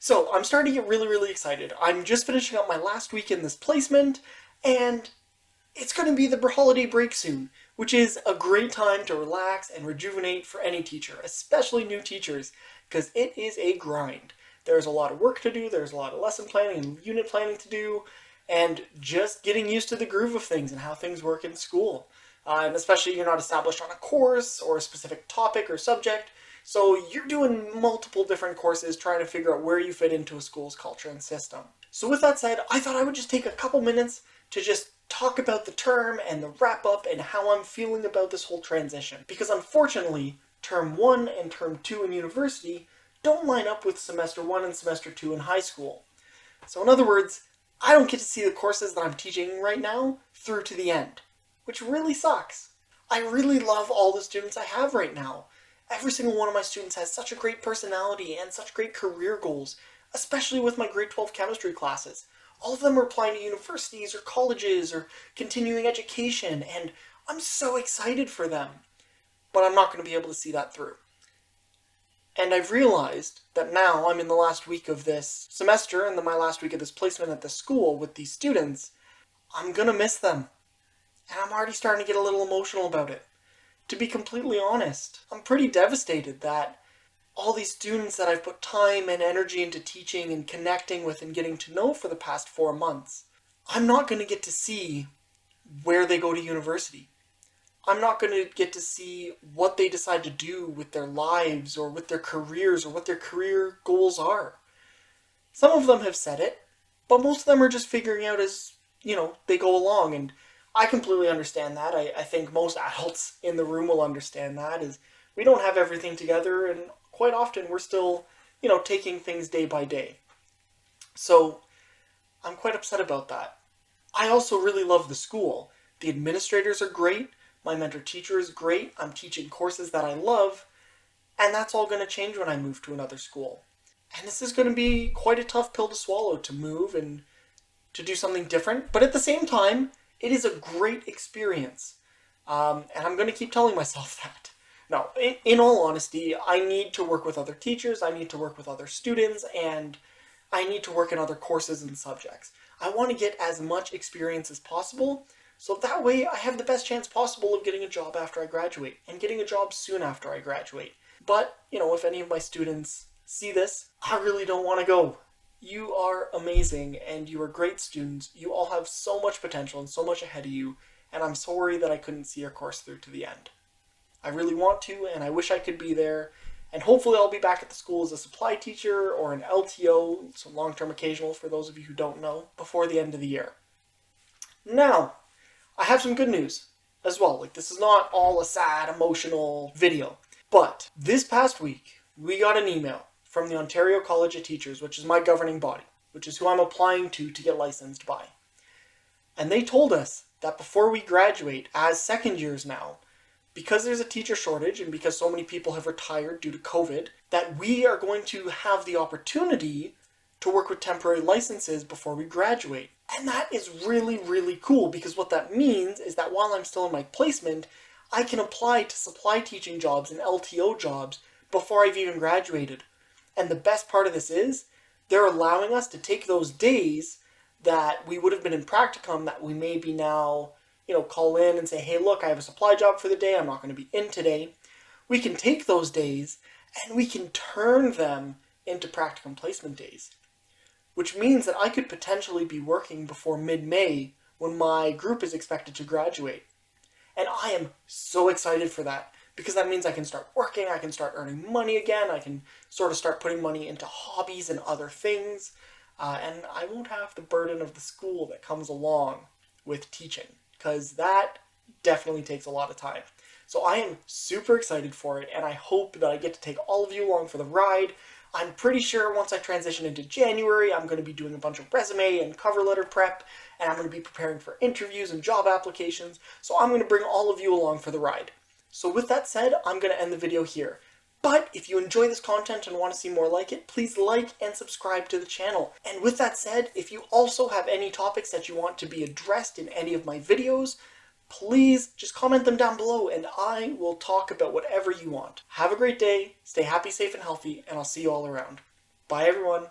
So I'm starting to get really excited. I'm just finishing up my last week in this placement, and it's going to be the holiday break soon, which is a great time to relax and rejuvenate for any teacher, especially new teachers, because it is a grind. There's a lot of work to do, there's a lot of lesson planning and unit planning to do, and just getting used to the groove of things and how things work in school. And especially you're not established on a course or a specific topic or subject, so you're doing multiple different courses trying to figure out where you fit into a school's culture and system. So with that said, I thought I would just take a couple minutes to just talk about the term and the wrap up and how I'm feeling about this whole transition. Because unfortunately, term 1 and term 2 in university don't line up with semester 1 and semester 2 in high school. So in other words, I don't get to see the courses that I'm teaching right now through to the end, which really sucks. I really love all the students I have right now. Every single one of my students has such a great personality and such great career goals, especially with my grade 12 chemistry classes. All of them are applying to universities or colleges or continuing education, and I'm so excited for them. But I'm not going to be able to see that through. And I've realized that now I'm in the last week of this semester and then my last week of this placement at the school with these students. I'm going to miss them. And I'm already starting to get a little emotional about it. To be completely honest, I'm pretty devastated that all these students that I've put time and energy into teaching and connecting with and getting to know for the past 4 months, I'm not going to get to see where they go to university. I'm not going to get to see what they decide to do with their lives or with their careers or what their career goals are. Some of them have said it, but most of them are just figuring out as, they go along, and I completely understand that. I think most adults in the room will understand that, is we don't have everything together, and quite often we're still, taking things day by day. So I'm quite upset about that. I also really love the school. The administrators are great. My mentor teacher is great. I'm teaching courses that I love. And that's all going to change when I move to another school. And this is going to be quite a tough pill to swallow, to move and to do something different. But at the same time, it is a great experience. And I'm going to keep telling myself that. No, in all honesty, I need to work with other teachers, I need to work with other students, and I need to work in other courses and subjects. I want to get as much experience as possible, so that way I have the best chance possible of getting a job after I graduate, and getting a job soon after I graduate. But, if any of my students see this, I really don't want to go. You are amazing, and you are great students. You all have so much potential and so much ahead of you, and I'm sorry that I couldn't see your course through to the end. I really want to, and I wish I could be there, and hopefully I'll be back at the school as a supply teacher or an LTO, so long-term occasional for those of you who don't know, before the end of the year. Now, I have some good news as well. This is not all a sad, emotional video, but this past week we got an email from the Ontario College of Teachers, which is my governing body, which is who I'm applying to get licensed by. And they told us that before we graduate as second years now, because there's a teacher shortage and because so many people have retired due to COVID, that we are going to have the opportunity to work with temporary licenses before we graduate. And that is really cool, because what that means is that while I'm still in my placement, I can apply to supply teaching jobs and LTO jobs before I've even graduated. And the best part of this is, they're allowing us to take those days that we would have been in practicum that we may be now, call in and say, hey, look, I have a supply job for the day, I'm not going to be in today. We can take those days and we can turn them into practicum placement days, which means that I could potentially be working before mid-May when my group is expected to graduate. And I am so excited for that, because that means I can start working, I can start earning money again, I can sort of start putting money into hobbies and other things, and I won't have the burden of the school that comes along with teaching, because that definitely takes a lot of time. So I am super excited for it, and I hope that I get to take all of you along for the ride. I'm pretty sure once I transition into January, I'm going to be doing a bunch of resume and cover letter prep, and I'm going to be preparing for interviews and job applications, so I'm going to bring all of you along for the ride. So with that said, I'm going to end the video here. But if you enjoy this content and want to see more like it, please like and subscribe to the channel. And with that said, if you also have any topics that you want to be addressed in any of my videos, please just comment them down below and I will talk about whatever you want. Have a great day, stay happy, safe, and healthy, and I'll see you all around. Bye everyone.